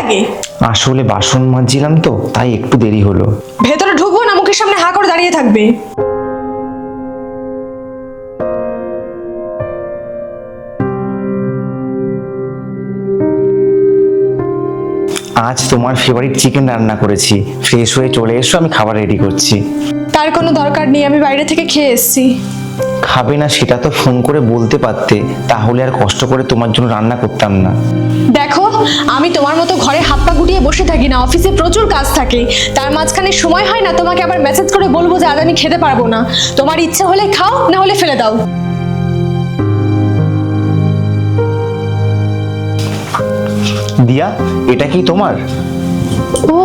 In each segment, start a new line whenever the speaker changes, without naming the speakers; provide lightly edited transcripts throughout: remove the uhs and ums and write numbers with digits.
লাগে?
আসলে বাসন মাজছিলাম তো, তাই একটু দেরি হলো।
ভেতরে ঢুকবো না মুখের সামনে হা করে দাঁড়িয়ে থাকবে?
আজ তোমার ফেভারিট চিকেন রান্না করেছি, ফ্রেশ হয়ে চলে এসো, আমি খাবার রেডি করছি।
তার কোনো দরকার নেই, আমি বাইরে থেকে খেয়ে এসেছি।
খাবে না সেটা তো ফোন করে বলতে পারতে, তাহলে আর কষ্ট করে তোমার জন্য রান্না করতাম না।
দেখো, আমি তোমার মতো ঘরে হাত পা গুটিয়ে বসে থাকি না, অফিসে প্রচুর কাজ থাকে, তার মাঝখানে সময় হয় না তোমাকে আবার মেসেজ করে বলবো যে আজ আমি খেতে পারবো না। তোমার ইচ্ছে হলে খাও, না হলে ফেলে দাও।
দিয়া, এটা কি তোমার?
ও,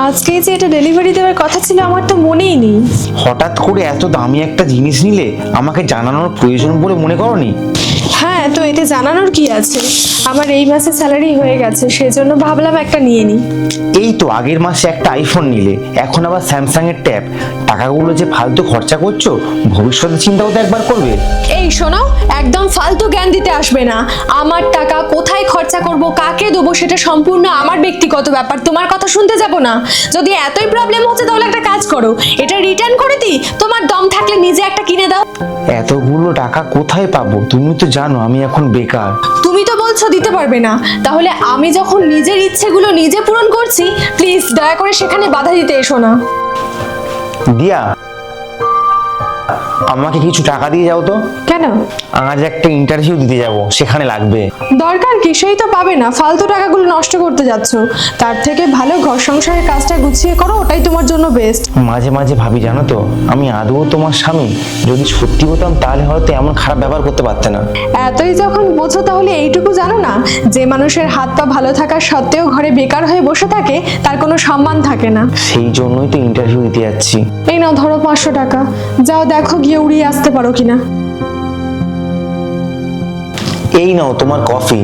আজকে যে এটা ডেলিভারি দেওয়ার কথা ছিল আমার তো মনেই নেই।
হঠাৎ করে এত দামি একটা জিনিস নিলে, আমাকে জানানোর প্রয়োজন বলে মনে করোনি?
হ্যাঁ, তো এতে জানানোর কি আছে, আমার এই মাসে স্যালারি হয়ে গেছে, সেজন্য ভাবলাম একটা নিয়ে নিই।
এই তো আগের মাসে একটা আইফোন নিলে, এখন আবার স্যামসাং এর ট্যাব। টাকাগুলো যে ফালতু খরচা করছো, ভবিষ্যতে চিন্তাও তো একবার করবে।
এই শোনো, একদম ফালতু জ্ঞান দিতে আসবে না। আমার টাকা কোথায় খরচা করব, কাকে দেবো, সেটা সম্পূর্ণ আমার ব্যক্তিগত ব্যাপার, তোমার কথা শুনতে যাব না। যদি এতই প্রবলেম হচ্ছে তাহলে একটা কাজ করো, এটা রিটার্ন করে দিই, তোমার দম থাকলে নিজে একটা কিনে দাও।
এতগুলো টাকা কোথায় পাবো? তুমি তো জানো আমি এখন বেকার।
তুমি তো বলছো দিতে পারবে না, তাহলে আমি যখন নিজের ইচ্ছেগুলো নিজে পূরণ করছি, প্লিজ দয়া করে সেখানে বাধা দিতে এসো না।
দিয়া, আমাকে কিছু টাকা দিয়ে যাও তো।
কেন?
আজ একটা ইন্টারভিউ দিতে যাব, সেখানে লাগবে।
দরকার কি? সেই তো পাবে না, ফালতু টাকাগুলো নষ্ট করতে যাচ্ছ। তার থেকে ভালো ঘর সংসারের কাজটা গুছিয়ে করো, ওটাই তোমার জন্য বেস্ট।
মাঝে মাঝে ভাবি, জানো তো, আমি আদৌ তোমার স্বামী? যদি সত্যি হতাম তাহলে হয়তো এমন খারাপ ব্যবহার করতে পারতে না।
এতই যখন বোঝো তাহলে এইটুকু জানো না, যে মানুষের হাত পা ভালো থাকা সত্ত্বেও ঘরে বেকার হয়ে বসে থাকে, তার কোনো সম্মান থাকে না।
সেই জন্যই তো ইন্টারভিউ দিতে যাচ্ছি।
এই নাও, ধরো 500 টাকা, যাও দেখো গিয়ে উড়িয়ে আসতে পারো কিনা।
এই নাও তোমার কফি।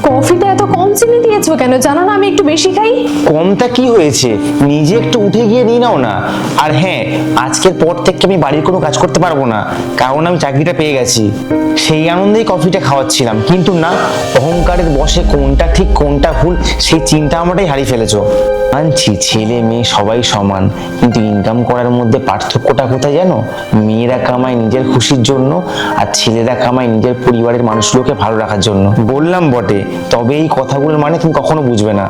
কফিতে এত কম চিনি দিয়েছো কেন? জানো না আমি একটু বেশি খাই।
কমটা কি হয়েছে, নিজে একটু উঠে গিয়ে নিয়ে নাও না। আর হ্যাঁ, আজকের পর থেকে আমি বাড়ির কোনো কাজ করতে পারবো না, কারণ আমি চাকরিটা পেয়ে গেছি। সেই আনন্দেই কফিটা খাওয়াচ্ছিলাম, কিন্তু না, অহংকারের বশে কোনটা ঠিক কোনটা ভুল সেই চিন্তা আমারটাই হারিয়ে ফেলেছো। আনছি ছেলে মেয়ে সবাই সমান, কিন্তু ইনকাম করার মধ্যে পার্থক্যটা কোথায় জানো? মেয়েরা কামায় নিজের খুশির জন্য, আর ছেলেরা কামায় নিজের পরিবারের মানুষগুলোকে ভালো রাখার জন্য। বললাম বটে, তবে এই কথাগুলোর মানে তুমি কখনো বুঝবে না।